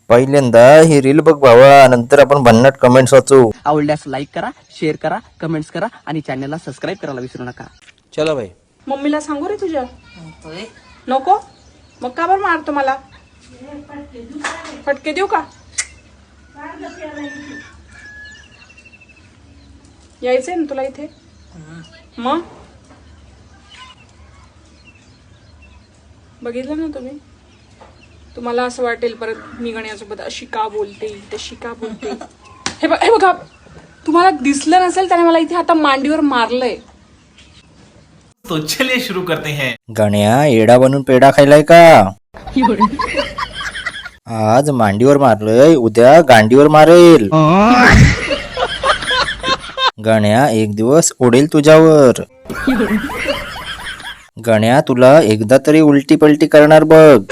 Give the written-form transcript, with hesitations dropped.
पहिल्यांदा ही रील बघ भावा, नंतर आपण भन्नाट कमेंट्स वाचू. आवडल्यास लाईक करा, शेअर करा, कमेंट्स करा आणि चॅनलला सबस्क्राईब करायला विसरू नका. चला भाई. मम्मीला सांगू रे तुझ्या? नको. मग का बरं मारतो मला? फटके देऊ का? यायचंय ना तुला इथे? मग बघितलं ना तुम्ही? तुम्हाला असं वाटेल परत मी गण्यासोबत अशी का बोलते, तशी का बोलते. हे बघा, तुम्हाला दिसलं नसेल त्याने मला इथे आता मांडीवर मारलंय. तो चलिए शुरू करते हैं. गण्या येडा बनून पेढा खायलाय का? आज मांडीवर मारलंय, उद्या गांडीवर मारेल. गण्या एक दिवस ओढेल तुझ्यावर. गण्या तुला एकदा तरी उलटी पलटी करणार बघ.